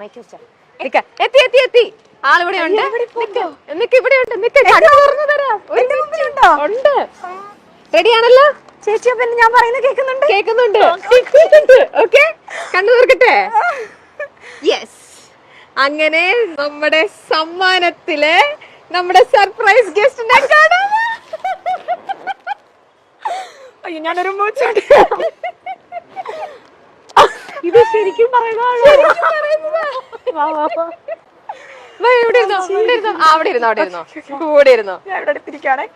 എത്തി എത്തി എത്തി ആളിവിടെ ഉണ്ട്. ഇവിടെ ഉണ്ട്. റെഡിയാണല്ലോ ചേച്ചി? പിന്നെ ഞാൻ പറയുന്നത് കേൾക്കുന്നുണ്ട്. കേൾക്കുന്നുണ്ട്. ഓക്കെ, കണ്ണു തീർക്കട്ടെ. യെസ്, അങ്ങനെ നമ്മുടെ സമ്മാനത്തിലെ നമ്മുടെ സർപ്രൈസ് ഗസ്റ്റിനെ കാണാം. അയ്യോ, ഞാനൊരു മൂച്ചോട്ട്. ഇത് ശരിക്കും പറയുന്നതാണ്. ഇവിടെ ഇരുന്നോ, അവിടെ ഇരുന്നോ, അവിടെ ഇരുന്നോ, കൂടെ ഇരുന്നോ. ഞാൻ ഇവിടെ അടുത്തിരിക്കുകയാണേ.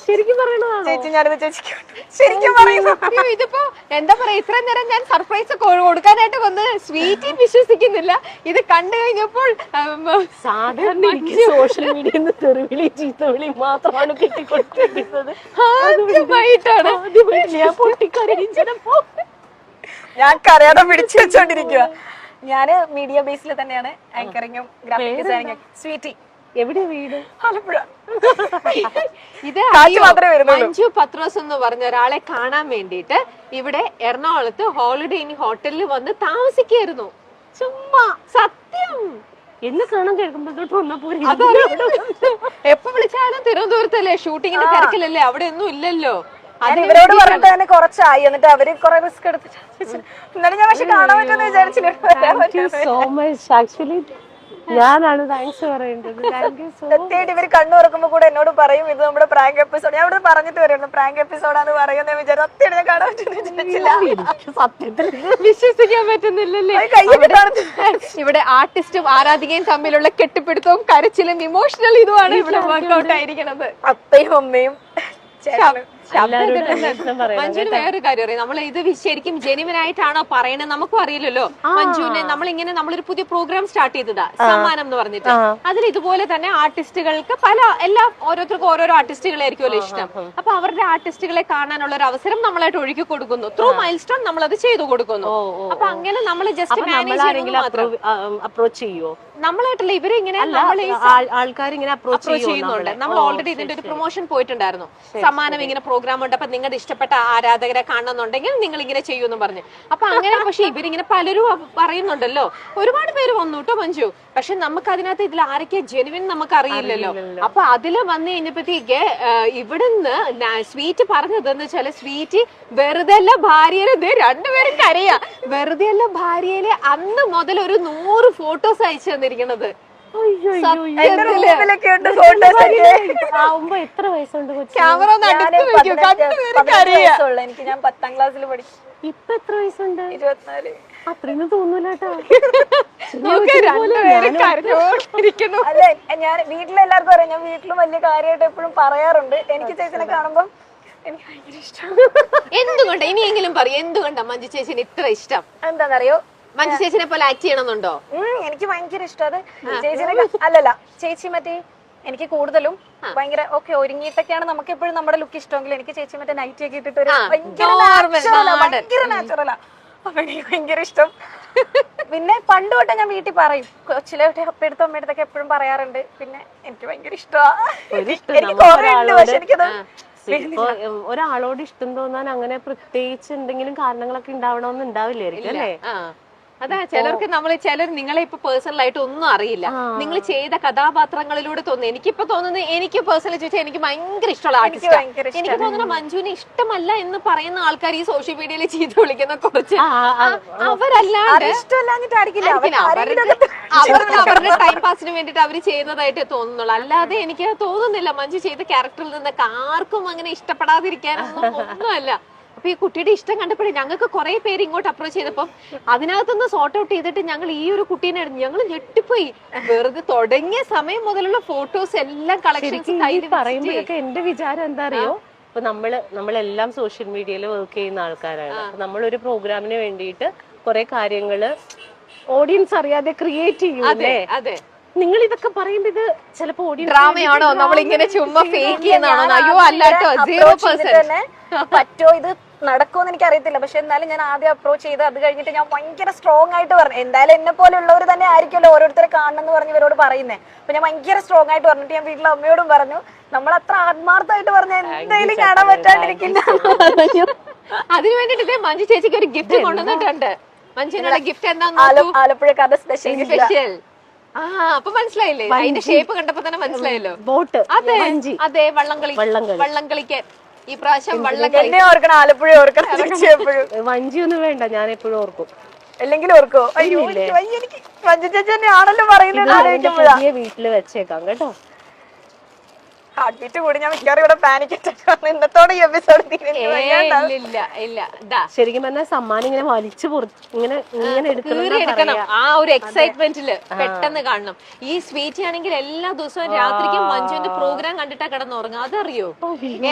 ശരിക്കും പറയണതാണ് ചേച്ചി, ഞാനിത് ചേച്ചിക്ക് ശരിക്കും പറയുന്നു. ഇതിപ്പോ എന്താ പറയാ, ഇത്രയും നേരം ഞാൻ സർപ്രൈസ് കൊടുക്കാനായിട്ട് വന്ന് സ്വീറ്റി വിശ്വസിക്കുന്നില്ല. ഇത് കണ്ടു കഴിഞ്ഞപ്പോൾ സാധാരണ എനിക്ക് സോഷ്യൽ മീഡിയയിൽ തെറിവിളി ചീത്തവിളി മാത്രമാണ് കിട്ടിക്കൊടുത്തിരുന്നത്. ആദ്യമായിട്ടാണ് ഞാൻ പൊട്ടിക്കരയും ചിലപ്പോ. ഞാൻ കരയാതെ പിടിച്ചു വെച്ചോണ്ടിരിക്കുക. ഞാന് മീഡിയ ബേസിൽ തന്നെയാണ് ആങ്കറിങ്ങും ഗ്രാഫിക് ഡിസൈനിങ്ങും. സ്വീറ്റി. എവിടെ വീട്? ആലപ്പുഴ. ഇത് മാത്രമേ വരുന്നുള്ളൂ. മഞ്ജു പത്രോസ് എന്ന് പറഞ്ഞ ഒരാളെ കാണാൻ വേണ്ടിയിട്ട് ഇവിടെ എറണാകുളത്ത് ഹോളിഡേ ഇൻ ഹോട്ടലിൽ വന്ന് താമസിക്കായിരുന്നു. ചുമ്മാ, സത്യം. എന്നെ കാണാൻ കേൾക്കുമ്പോഴത്തോട്ട് വന്നപ്പോ എപ്പോ വിളിച്ചാലും തിരുവനന്തപുരത്തല്ലേ, ഷൂട്ടിങ്ങിന്റെ തിരക്കിലല്ലേ, അവിടെ ഒന്നും ഇല്ലല്ലോ. ഇവരോട് പറഞ്ഞിട്ട് തന്നെ കുറച്ചായി. എന്നിട്ട് അവര് കുറെ റിസ്ക് എടുത്തിട്ട് എന്നാലും ഞാൻ പക്ഷെ കാണാൻ പറ്റുമെന്ന് വിചാരിച്ചില്ല. So much. ആക്ച്വലി ഞാനാണ് താങ്ക്സ് പറയേണ്ടത്. സത്യമായിട്ട് ഇവര് കണ്ണു തുറക്കുമ്പോ കൂടെ എന്നോട് പറയും ഇത് നമ്മുടെ പ്രാങ്ക് എപ്പിസോഡ്. ഞാൻ ഇവിടെ പറഞ്ഞിട്ട് വരുന്നു പ്രാങ്ക് എപ്പിസോഡാന്ന് പറയുന്ന വിചാരം. സത്യമായിട്ട് ഞാൻ കാണാൻ പറ്റുന്നില്ല. സത്യത്തിൽ വിശ്വസിക്കാൻ പറ്റുന്നില്ലല്ലേ. ഇവിടെ ആർട്ടിസ്റ്റും ആരാധികയും തമ്മിലുള്ള കെട്ടിപ്പിടുത്തവും കരച്ചിലും ഇമോഷണൽ ഇതുമാണ് ഇവിടെ വർക്ക്ഔട്ട് ആയിരിക്കണത്. അപ്പയും അമ്മയും മഞ്ജുവിന് വേറൊരു കാര്യം അറിയാം, നമ്മൾ ഇത് ശരിക്കും ജെനുവിൻ ആയിട്ടാണോ പറയണത് നമുക്കും അറിയില്ലല്ലോ. മഞ്ജുവിനെ നമ്മളൊരു പുതിയ പ്രോഗ്രാം സ്റ്റാർട്ട് ചെയ്തതാ, സമ്മാനം എന്ന് പറഞ്ഞിട്ട്. അതിൽ ഇതുപോലെ തന്നെ ആർട്ടിസ്റ്റുകൾക്ക് ഓരോരുത്തർക്കും ഓരോരോ ആർട്ടിസ്റ്റുകളായിരിക്കുമല്ലോ ഇഷ്ടം. അപ്പൊ അവരുടെ ആർട്ടിസ്റ്റുകളെ കാണാനുള്ള ഒരു അവസരം നമ്മളായിട്ട് ഒഴുക്കി കൊടുക്കുന്നു. ത്രൂ മൈൽ സ്റ്റോൺ നമ്മൾ അത് ചെയ്തു കൊടുക്കുന്നു. അപ്പൊ അങ്ങനെ നമ്മൾ ജസ്റ്റ് അപ്രോച്ച് ചെയ്യുമോ? നമ്മളായിട്ടല്ല, ഇവരെ ഇങ്ങനെ ആൾക്കാർ ഇങ്ങനെ അപ്രോച്ച് ചെയ്യുന്നുണ്ട്. നമ്മൾ ഓൾറെഡി ഇതിന്റെ ഒരു പ്രൊമോഷൻ പോയിട്ടുണ്ടായിരുന്നു. സമ്മാനം ഇങ്ങനെ പ്രോഗ്രാം ഉണ്ട്, അപ്പൊ നിങ്ങളുടെ ഇഷ്ടപ്പെട്ട ആരാധകരെ കാണണമെന്നുണ്ടെങ്കിൽ നിങ്ങൾ ഇങ്ങനെ ചെയ്യുമെന്ന് പറഞ്ഞു. അപ്പൊ അങ്ങനെ പക്ഷെ ഇവരിങ്ങനെ പലരും പറയുന്നുണ്ടല്ലോ. ഒരുപാട് പേര് വന്നു കേട്ടോ മഞ്ജു. പക്ഷെ നമുക്ക് അതിനകത്ത് ഇതിൽ ആരൊക്കെ ജെനുവിൻ നമുക്ക് അറിയില്ലല്ലോ. അപ്പൊ അതില് വന്നു കഴിഞ്ഞപ്പോഴത്തേക്ക് ഇവിടുന്ന് സ്വീറ്റ് പറഞ്ഞതെന്ന് വെച്ചാല്, സ്വീറ്റ് വെറുതെ അല്ല ഭാര്യയിലെ രണ്ടുപേരും കരയാ. വെറുതെ അല്ല ഭാര്യയിലെ അന്ന് മുതൽ ഒരു 100 ഫോട്ടോസ് അയച്ചു തന്നിരിക്കണത്. എത്ര വയസ്സുണ്ട്? ക്യാമറ എനിക്ക് ഞാൻ 10ാം ക്ലാസ്സിൽ പഠിക്കും. ഇപ്പൊ എത്ര വയസ്സുണ്ട്? 24. അത്രയൊന്നും തോന്നൂലട്ടോ. അല്ലെ, ഞാൻ വീട്ടിലെല്ലാവർക്കും അറിയാം. ഞാൻ വീട്ടിലും വലിയ കാര്യമായിട്ട് എപ്പോഴും പറയാറുണ്ട്. എനിക്ക് ചേച്ചിനെ കാണുമ്പോ എനിക്ക് ഭയങ്കര ഇഷ്ടം. എന്തുകൊണ്ടാ, ഇനിയെങ്കിലും പറയും, എന്തുകൊണ്ടാ മഞ്ജു ചേച്ചിന് ഇത്ര ഇഷ്ടം? എന്താണെന്നറിയോ, മഞ്ജു ചേച്ചിനെ പോലെ ആക്ട് ചെയ്യണമെന്നുണ്ടോ? എനിക്ക് ഭയങ്കര ഇഷ്ടം അത്. ചേച്ചിനെ അല്ലല്ല, ചേച്ചി മറ്റേ എനിക്ക് കൂടുതലും ഭയങ്കര ഒരുങ്ങിയിട്ടൊക്കെയാണ് നമുക്ക് എപ്പോഴും നമ്മുടെ ലുക്ക് ഇഷ്ടമെങ്കിൽ എനിക്ക് ചേച്ചി മറ്റേ നൈറ്റി ഒക്കെ ഇട്ടിട്ട് ഭയങ്കര നാച്ചുറലാ. അപ്പൊ എനിക്ക് ഭയങ്കര ഇഷ്ടം. പിന്നെ പണ്ട് തൊട്ടേ ഞാൻ വീട്ടിൽ പറയും, കൊച്ചിലെ അപ്പയെടുത്തും അമ്മയെടുത്തൊക്കെ എപ്പോഴും പറയാറുണ്ട്. പിന്നെ എനിക്ക് ഭയങ്കര ഒരാളോട് ഇഷ്ടം തോന്നാൻ അങ്ങനെ പ്രത്യേകിച്ച് എന്തെങ്കിലും കാരണങ്ങളൊക്കെ ഉണ്ടാവണമെന്ന് ഉണ്ടാവില്ലായിരിക്കും അല്ലേ? അതാ ചിലർക്ക് ചിലർ നിങ്ങളെ ഇപ്പൊ പേഴ്സണലായിട്ട് ഒന്നും അറിയില്ല. നിങ്ങൾ ചെയ്ത കഥാപാത്രങ്ങളിലൂടെ തോന്നുന്നു. എനിക്കിപ്പോ തോന്നുന്നത്, എനിക്ക് പേഴ്സണലി ചോദിച്ചാൽ എനിക്ക് ഭയങ്കര ഇഷ്ടമുള്ള ആർട്ടിസ്റ്റ്. എനിക്ക് തോന്നുന്നു മഞ്ജുവിനെ ഇഷ്ടമല്ല എന്ന് പറയുന്ന ആൾക്കാർ ഈ സോഷ്യൽ മീഡിയയിൽ ചെയ്ത് വിളിക്കുന്ന കുറച്ച് അവരല്ലാണ്ട് അവരുടെ ടൈം പാസിന് വേണ്ടിട്ട് അവര് ചെയ്യുന്നതായിട്ട് തോന്നുന്നുള്ളൂ. അല്ലാതെ എനിക്ക് തോന്നുന്നില്ല മഞ്ജു ചെയ്ത ക്യാരക്ടറിൽ നിന്നൊക്കെ ആർക്കും അങ്ങനെ ഇഷ്ടപ്പെടാതിരിക്കാനൊന്നും ഒന്നുമല്ല. അപ്പൊ ഈ കുട്ടിയുടെ ഇഷ്ടം കണ്ടപ്പോഴേ ഞങ്ങൾക്ക് കുറെ പേര് ഇങ്ങോട്ട് അപ്രോച്ച് ചെയ്തപ്പോ അതിനകത്തുനിന്ന് സോർട്ട് ഔട്ട് ചെയ്തിട്ട് ഞങ്ങൾ ഈ ഒരു കുട്ടീനെ ഞങ്ങൾ ഞെട്ടിപ്പോയി. വെറുതെ തുടങ്ങിയ സമയം മുതലുള്ള ഫോട്ടോസ് എല്ലാം കളക്ഷൻസ് പറയുമ്പോഴൊക്കെ എന്റെ വിചാരം എന്താ അറിയോ, ഇപ്പൊ നമ്മളെല്ലാം സോഷ്യൽ മീഡിയയിൽ വർക്ക് ചെയ്യുന്ന ആൾക്കാരാണ്. നമ്മളൊരു പ്രോഗ്രാമിന് വേണ്ടിയിട്ട് കുറെ കാര്യങ്ങള് ഓഡിയൻസ് അറിയാതെ ക്രിയേറ്റ് ചെയ്യൂലേ. അതെ, നിങ്ങൾ ഇതൊക്കെ പറയുമ്പോ ഇത് ചിലപ്പോ ഡ്രാമയാണോ, നമ്മളിങ്ങനെ ചുമ്മാ ഫേക്ക് ചെയ്യുന്നതാണോ? അയ്യോ അല്ലാട്ടോ, 0% പറ്റോ ഇത് നടക്കുമെന്ന് എനിക്ക് അറിയത്തില്ല. പക്ഷെ എന്നാലും ഞാൻ ആദ്യം അപ്രോച്ച് ചെയ്ത് അത് കഴിഞ്ഞിട്ട് ഞാൻ ഭയങ്കര സ്ട്രോങ് ആയിട്ട് പറഞ്ഞു. എന്തായാലും എന്നെ പോലെ ഉള്ളവർ തന്നെ ആയിരിക്കുമല്ലോ ഓരോരുത്തരെ കാണണം എന്ന് പറഞ്ഞ് ഇവരോട് പറയുന്നേ. അപ്പൊ ഞാൻ ഭയങ്കര സ്ട്രോങ് ആയിട്ട് പറഞ്ഞിട്ട് ഞാൻ വീട്ടിലെ അമ്മയോടും പറഞ്ഞു, നമ്മൾ അത്ര ആത്മാർത്ഥമായിട്ട് പറഞ്ഞ എന്തായാലും കാണാൻ പറ്റാണ്ടിരിക്കില്ല. അതിനു വേണ്ടിട്ട് മഞ്ജു ചേച്ചിക്ക് ഒരു ഗിഫ്റ്റ് കൊണ്ടുവന്നിട്ടുണ്ട്. മഞ്ജുവിനുള്ള ഗിഫ്റ്റ് എന്താ ആലപ്പുഴക്കാരുടെ സ്പെഷ്യൽ സ്പെഷ്യൽ. ആ അപ്പൊ മനസ്സിലായില്ലേ, അതിന്റെ ഷേപ്പ് കണ്ടപ്പോ തന്നെ മനസ്സിലായല്ലോ. ബോട്ട്. അതെ അതെ, വള്ളംകളിക്ക് ഈ പ്രാവശ്യം എന്നെ ഓർക്കണം, ആലപ്പുഴ ഓർക്കണം. വഞ്ചി ഒന്നും വേണ്ട, ഞാൻ എപ്പോഴും ഓർക്കും. അല്ലെങ്കിൽ ഓർക്കോ? അയ്യോ എനിക്ക് മഞ്ജു ചേച്ചി തന്നെ ആണല്ലോ പറയുന്നത്. പുതിയ വീട്ടില് വെച്ചേക്കാം കേട്ടോ. ഹാർട്ട് ബീറ്റ് കൂടി ഞാൻ മിക്കവാറും ഇവിടെ പാനിക് അറ്റാക്ക് ഇന്നത്തോടെ ഈ എപ്പിസോഡ് ശരിക്കും പറഞ്ഞാൽ സമ്മാനം ഇങ്ങനെ വലിച്ചു ഇങ്ങനെ എടുക്കണം. ആ ഒരു എക്സൈറ്റ്മെന്റില് പെട്ടെന്ന് കാണണം. ഈ സ്വീറ്റ് ആണെങ്കിൽ എല്ലാ ദിവസവും രാത്രിക്കും മഞ്ജുവിന്റെ പ്രോഗ്രാം കണ്ടിട്ടാ കിടന്നുറങ്ങും. അതറിയോ?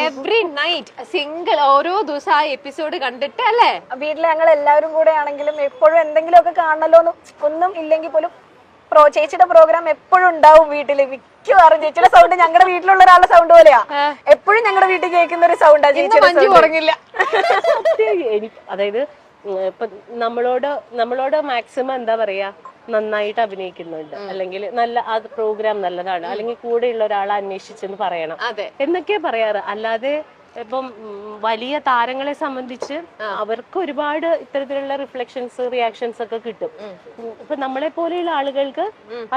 എവറി നൈറ്റ് സിംഗിൾ ഓരോ ദിവസം ആ എപ്പിസോഡ് കണ്ടിട്ട് അല്ലേ. വീട്ടില് ഞങ്ങൾ എല്ലാവരും കൂടെ ആണെങ്കിലും എപ്പോഴും എന്തെങ്കിലും ഒക്കെ കാണണല്ലോ. ഒന്നും ഇല്ലെങ്കിൽ പോലും ചേച്ചിയുടെ പ്രോഗ്രാം എപ്പോഴും ഉണ്ടാവും വീട്ടില്. മിക്കവാറും ചേച്ചിയുടെ സൗണ്ട് ഞങ്ങളുടെ വീട്ടിലുള്ള ഒരാളുടെ സൗണ്ട് പോലെയാ. എപ്പോഴും ഞങ്ങളുടെ വീട്ടിൽ കേൾക്കുന്ന ഒരു സൗണ്ടാ ചേച്ചി. ഉറങ്ങില്ല. അതായത് ഇപ്പൊ നമ്മളോട് മാക്സിമം എന്താ പറയാ, നന്നായിട്ട് അഭിനയിക്കുന്നുണ്ട്, അല്ലെങ്കിൽ നല്ല ആ പ്രോഗ്രാം നല്ലതാണ്, അല്ലെങ്കിൽ കൂടെയുള്ള ഒരാളെ അന്വേഷിച്ചെന്ന് പറയണം എന്നൊക്കെയാ പറയാറ്. അല്ലാതെ ഇപ്പം വലിയ താരങ്ങളെ സംബന്ധിച്ച് അവർക്ക് ഒരുപാട് ഇത്തരത്തിലുള്ള റിഫ്ലക്ഷൻസ് റിയാക്ഷൻസ് ഒക്കെ കിട്ടും. ഇപ്പൊ നമ്മളെ പോലെയുള്ള ആളുകൾക്ക്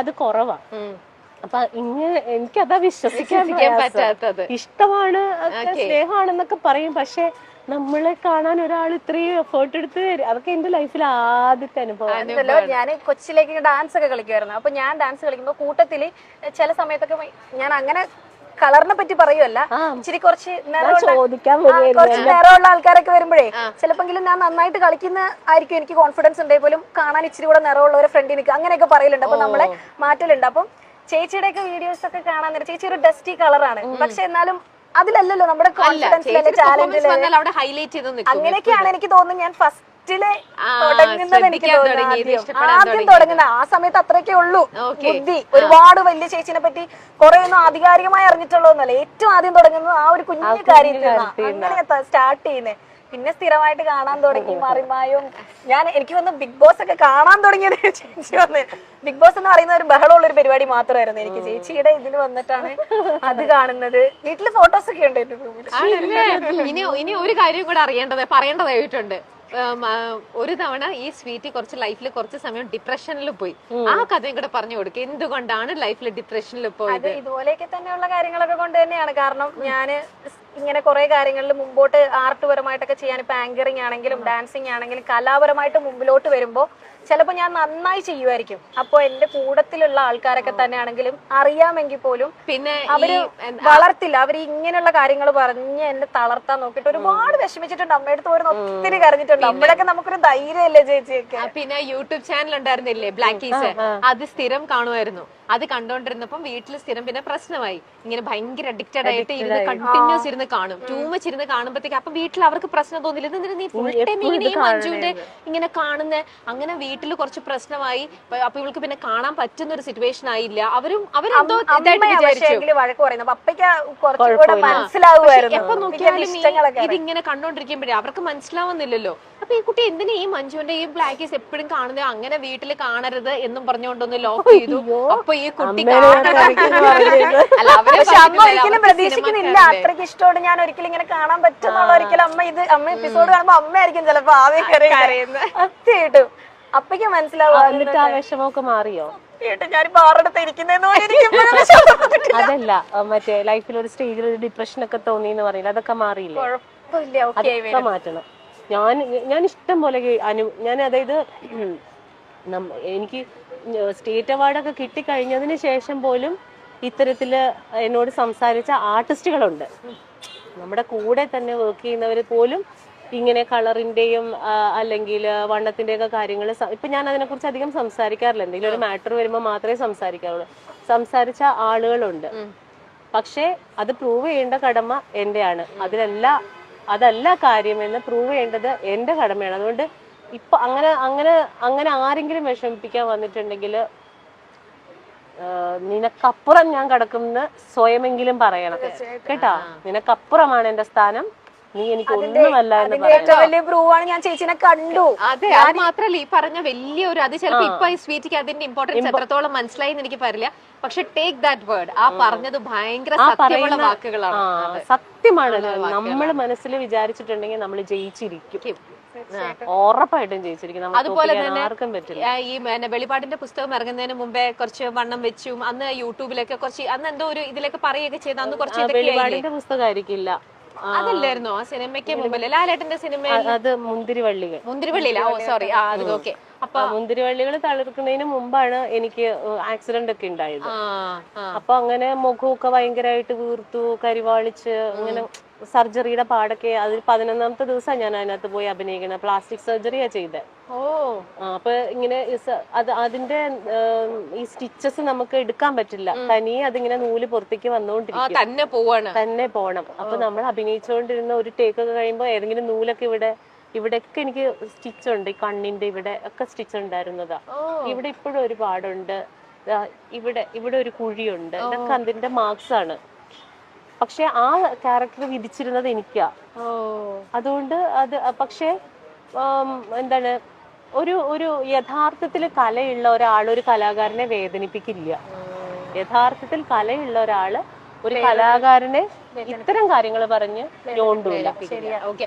അത് കുറവാ. അപ്പൊ ഇങ്ങനെ എനിക്കതാ വിശ്വസിക്കാൻ പറ്റാത്തത്. ഇഷ്ടമാണ്, സ്നേഹമാണെന്നൊക്കെ പറയും, പക്ഷെ നമ്മളെ കാണാൻ ഒരാൾ ഇത്രയും എഫേർട്ട് എടുത്ത് തരും. അതൊക്കെ എന്റെ ലൈഫിൽ ആദ്യത്തെ അനുഭവം. ഞാൻ കൊച്ചിലേക്ക് ഡാൻസ് ഒക്കെ കളിക്കുമായിരുന്നു. അപ്പൊ ഞാൻ ഡാൻസ് കളിക്കുമ്പോ കൂട്ടത്തില് ചില സമയത്തൊക്കെ ഞാൻ അങ്ങനെ കളറിനെ പറ്റി പറയുമല്ല, ഇച്ചിരി കുറച്ച് നിറമുള്ള ആൾക്കാരൊക്കെ വരുമ്പോഴേ ചിലപ്പോങ്കിലും ഞാൻ നന്നായിട്ട് കളിക്കുന്ന ആയിരിക്കും, എനിക്ക് കോൺഫിഡൻസ് ഉണ്ടെങ്കിൽ പോലും കാണാൻ ഇച്ചിരി കൂടെ നിറമുള്ളവരെ ഫ്രണ്ടിൽ നിൽക്കുക അങ്ങനെയൊക്കെ പറയലുണ്ട്. അപ്പൊ നമ്മളെ മാറ്റലുണ്ട്. അപ്പം ചേച്ചിയുടെ ഒക്കെ വീഡിയോസ് ഒക്കെ കാണാൻ നേരം ചേച്ചി ഒരു ഡസ്റ്റി കളറാണ്, പക്ഷെ എന്നാലും അതിലല്ലല്ലോ നമ്മുടെ കോൺഫിഡൻസിലെ ചാലഞ്ചിൽ അങ്ങനെയൊക്കെയാണ് എനിക്ക് തോന്നുന്നത്. ഞാൻ ഫസ്റ്റിലെ തുടങ്ങുന്നത് എനിക്ക് ആദ്യം തുടങ്ങുന്ന ആ സമയത്ത് അത്രയൊക്കെ ഉള്ളൂ ബുദ്ധി. ഒരുപാട് വലിയ ചേച്ചിനെ പറ്റി കുറെ ഒന്നും ആധികാരികമായി അറിഞ്ഞിട്ടുള്ളതൊന്നുമല്ല. ഏറ്റവും ആദ്യം തുടങ്ങുന്നത് ആ ഒരു കുഞ്ഞു കാര്യത്തിൽ അങ്ങനെ സ്റ്റാർട്ട് ചെയ്യുന്നത്. പിന്നെ സ്ഥിരമായിട്ട് കാണാൻ തുടങ്ങി മറിമായും. എനിക്ക് വന്ന് ബിഗ് ബോസ് ഒക്കെ കാണാൻ തുടങ്ങിയത് ചേച്ചി വന്ന്. ബിഗ് ബോസ് എന്ന് പറയുന്ന ഒരു ബഹളമുള്ള ഒരു പരിപാടി മാത്രമായിരുന്നു എനിക്ക്. ചേച്ചിയുടെ ഇതിൽ വന്നിട്ടാണ് അത് കാണുന്നത്. വീട്ടില് ഫോട്ടോസ് ഒക്കെ ഉണ്ട് എന്റെ റൂമിൽ. ഇനി ഒരു കാര്യം കൂടെ പറയേണ്ടതായിട്ടുണ്ട്. ഒരു തവണ ഈ സ്വീറ്റി കുറച്ച് ലൈഫിൽ കുറച്ച് സമയം ഡിപ്രഷനിൽ പോയി. ആ കഥയും കൂടെ പറഞ്ഞു കൊടുക്കുക, എന്തുകൊണ്ടാണ് ലൈഫിൽ ഡിപ്രഷനിൽ പോയത്? ഇതുപോലെയൊക്കെ തന്നെയുള്ള കാര്യങ്ങളൊക്കെ കൊണ്ട് തന്നെയാണ്. കാരണം ഞാന് ഇങ്ങനെ കുറെ കാര്യങ്ങളിൽ മുമ്പോട്ട് ആർട്ട് പരമായിട്ടൊക്കെ ചെയ്യാൻ, ഇപ്പൊ ആങ്കറിങ് ആണെങ്കിലും ഡാൻസിങ് ആണെങ്കിലും കലാപരമായിട്ട് മുമ്പിലോട്ട് വരുമ്പോ ചിലപ്പോ ഞാൻ നന്നായി ചെയ്യുമായിരിക്കും. അപ്പൊ എന്റെ കൂട്ടത്തിലുള്ള ആൾക്കാരൊക്കെ തന്നെ ആണെങ്കിലും അറിയാമെങ്കിൽ പോലും പിന്നെ അവര് വളർത്തില്ല. അവര് ഇങ്ങനെയുള്ള കാര്യങ്ങൾ പറഞ്ഞ് എന്നെ തളർത്താൻ നോക്കിയിട്ട് ഒരുപാട് വിഷമിച്ചിട്ടുണ്ട്. അമ്മയുടെ അടുത്ത് ഒത്തിരി കരഞ്ഞിട്ടുണ്ട്. അപ്പോഴൊക്കെ നമുക്കൊരു ധൈര്യമല്ലേ ചേച്ചിയൊക്കെ. പിന്നെ യൂട്യൂബ് ചാനൽ ഉണ്ടായിരുന്നില്ലേ ബ്ലാക്കീസ്, അത് സ്ഥിരം കാണുമായിരുന്നു. അത് കണ്ടോണ്ടിരുന്നപ്പം വീട്ടിൽ സ്ഥിരം പിന്നെ പ്രശ്നമായി. ഇങ്ങനെ ഭയങ്കര അഡിക്റ്റഡ് ആയിട്ട് ഇരുന്ന് കണ്ടിന്യൂസ് ഇരുന്ന് കാണും. ടൂ മച്ച് ഇരുന്ന് കാണുമ്പോഴത്തേക്ക് അപ്പൊ വീട്ടിൽ അവർക്ക് പ്രശ്നം തോന്നില്ല. ഇതെന്തിനാ നീ ഫുൾ ടൈം ഇങ്ങനെ മഞ്ജുവിന്റെ ഇങ്ങനെ കാണുന്ന? അങ്ങനെ വീട്ടിൽ കുറച്ച് പ്രശ്നമായി. അപ്പൊ ഇവൾക്ക് പിന്നെ കാണാൻ പറ്റുന്ന ഒരു സിറ്റുവേഷൻ ആയില്ല. അവരെന്തോ വഴക്ക് പറയുന്നു. അപ്പയ്ക്ക് കുറച്ചുകൂടെ മനസ്സിലാവുമായിരുന്നു. എപ്പൊ നോക്കിയാലും ഇതിങ്ങനെ കണ്ടോണ്ടിരിക്കുമ്പോഴേ അവർക്ക് മനസ്സിലാവുന്നില്ലല്ലോ. അപ്പൊ ഈ കുട്ടി എന്തിനാ ഈ മഞ്ജുവിന്റെ ഈ ബ്ലാക്കീസ് എപ്പോഴും കാണുന്നത്? അങ്ങനെ വീട്ടിൽ കാണരുത് എന്നും പറഞ്ഞുകൊണ്ടൊന്ന് ലോക്ക് ചെയ്തു. അപ്പൊ ഈ കുട്ടി ഒരിക്കലും പ്രതീക്ഷിക്കുന്നില്ല. അത്രയ്ക്ക് ഇഷ്ടമാണ് ഞാൻ ഒരിക്കലും ഇങ്ങനെ കാണാൻ പറ്റുന്നുള്ള. ഒരിക്കലും അമ്മ എപ്പിസോഡ് കാണുമ്പോ അമ്മയായിരിക്കും ചിലപ്പോ ആദ്യം കരയുന്നത്. സത്യമായിട്ടും അപ്പയ്ക്ക് മനസ്സിലാവും. ആ വിഷമമൊക്കെ മാറിയോ? ഞാനിപ്പോ ആറടുത്ത് ഇരിക്കുന്നതെന്ന് അതല്ല, മറ്റേ ലൈഫിൽ ഒരു സ്റ്റേജിൽ ഒരു ഡിപ്രഷൻ ഒക്കെ തോന്നി എന്ന് പറയില്ല, അതൊക്കെ മാറിയില്ലേ? അതൊക്കെ മാറ്റണം. ഞാൻ ഇഷ്ടം പോലെ ഞാൻ അതായത് എനിക്ക് സ്റ്റേറ്റ് അവാർഡൊക്കെ കിട്ടിക്കഴിഞ്ഞതിന് ശേഷം പോലും ഇത്തരത്തില് എന്നോട് സംസാരിച്ച ആർട്ടിസ്റ്റുകളുണ്ട്. നമ്മുടെ കൂടെ തന്നെ വർക്ക് ചെയ്യുന്നവർ പോലും ഇങ്ങനെ കളറിന്റെയും അല്ലെങ്കിൽ വണ്ണത്തിന്റെ ഒക്കെ കാര്യങ്ങൾ ഇപ്പൊ ഞാൻ അതിനെക്കുറിച്ച് അധികം സംസാരിക്കാറില്ല. എന്തെങ്കിലും ഒരു മാറ്റർ വരുമ്പോൾ മാത്രമേ സംസാരിക്കാറുള്ളൂ. സംസാരിച്ച ആളുകളുണ്ട്. പക്ഷെ അത് പ്രൂവ് ചെയ്യേണ്ട കടമ എന്റെയാണ്. അതല്ല കാര്യമെന്ന് പ്രൂവ് ചെയ്യേണ്ടത് എന്റെ കടമയാണ്. അതുകൊണ്ട് ഇപ്പൊ അങ്ങനെ ആരെങ്കിലും വിഷമിപ്പിക്കാൻ വന്നിട്ടുണ്ടെങ്കിൽ നിനക്കപ്പുറം ഞാൻ കിടക്കുമെന്ന് സ്വയമെങ്കിലും പറയണം കേട്ടാ. നിനക്കപ്പുറമാണ് എന്റെ സ്ഥാനം, നീ എനിക്ക് ഒന്നുമല്ല എന്ന് പറയാം. ഞാൻ ചേച്ചിനെ കണ്ടു. അതെ, അത് മാത്രല്ല ഈ പറഞ്ഞ വലിയൊരു അത് ചിലപ്പോ ഇപ്പൊ ഈ സ്വീറ്റിക്ക് അതിന്റെ ഇമ്പോർട്ടൻസ് എത്രത്തോളം മനസ്സിലായി എന്ന് എനിക്ക് പറയില്ല. പക്ഷെ ടേക്ക് ദാറ്റ് വേർഡ്, ആ പറഞ്ഞത് ഭയങ്കര സത്യമുള്ള വാക്കുകളാണ്. സത്യമാണ്. നമ്മൾ മനസ്സിൽ വിചാരിച്ചിട്ടുണ്ടെങ്കിൽ നമ്മൾ ജയിച്ചിരിക്കും. ഉറപ്പായിട്ടും ജയിച്ചിരിക്കും. നമുക്ക് അതുപോലെ തോൽപ്പിക്കാൻ തന്നെ ആർക്കും പറ്റില്ല. ഈ വെളിപാടിന്റെ പുസ്തകം ഇറങ്ങുന്നതിന് മുമ്പേ കുറച്ച് വണ്ണം വെച്ചും അന്ന് യൂട്യൂബിലൊക്കെ കുറച്ച് അന്ന് എന്തോ ഒരു ഇതിലൊക്കെ പറയുകയൊക്കെ ചെയ്ത് അന്ന് കുറച്ച് ഇതൊക്കെ വെളിപാടിന്റെ പുസ്തകമായിരിക്കില്ല, അതല്ലായിരുന്നോ ആ സിനിമയ്ക്ക് മുമ്പല്ലേ ലാലേട്ടന്റെ സിനിമ അത് മുന്തിരിവള്ളികൾ. മുന്തിരിവള്ളിയില്ല, ഓ സോറി, അത് ഓക്കെ. അപ്പൊ മുന്തിരിവള്ളികൾ തളിർക്കുന്നതിന് മുമ്പാണ് എനിക്ക് ആക്സിഡന്റ് ഒക്കെ ഉണ്ടായത്. അപ്പൊ അങ്ങനെ മുഖമൊക്കെ ഭയങ്കരമായിട്ട് വീർത്തു, കരിവാളിച്ച്, അങ്ങനെ സർജറിയുടെ പാടൊക്കെ. അതിൽ 11ാമത്തെ ദിവസം ഞാൻ അതിനകത്ത് പോയി അഭിനയിക്കണം. പ്ലാസ്റ്റിക് സർജറിയാ ചെയ്തത്. ഓ അപ്പൊ ഇങ്ങനെ അതിന്റെ ഈ സ്റ്റിച്ചസ് നമുക്ക് എടുക്കാൻ പറ്റില്ല, തനിയെ അതിങ്ങനെ നൂല് പുറത്തേക്ക് വന്നുകൊണ്ടിരിക്കും, തന്നെ പോണം. അപ്പൊ നമ്മൾ അഭിനയിച്ചുകൊണ്ടിരുന്ന ഒരു ടേക്ക് ഒക്കെ കഴിയുമ്പോ ഏതെങ്കിലും നൂലൊക്കെ ഇവിടെയൊക്കെ എനിക്ക് സ്റ്റിച്ച് ഉണ്ട്. ഈ കണ്ണിന്റെ ഇവിടെ ഒക്കെ സ്റ്റിച്ച് ഉണ്ടായിരുന്നതാ. ഇവിടെ ഇപ്പോഴും ഒരു പാടുണ്ട്, ഇവിടെ ഒരു കുഴിയുണ്ട്. ഇതൊക്കെ അതിന്റെ മാർക്സ് ആണ്. പക്ഷെ ആ ക്യാരക്ടർ വിധിച്ചിരുന്നത് എനിക്കാ. അതുകൊണ്ട് അത് പക്ഷെ എന്താണ്, ഒരു യഥാർത്ഥത്തിൽ കലയുള്ള ഒരാൾ ഒരു കലാകാരനെ വേദനിപ്പിക്കില്ല. യഥാർത്ഥത്തിൽ കലയുള്ള ഒരാള് ഒരു കലാകാരനെ ഇത്തരം കാര്യങ്ങൾ പറഞ്ഞ് ഞോണ്ടൂല. ശരിയാ, ഓക്കെ.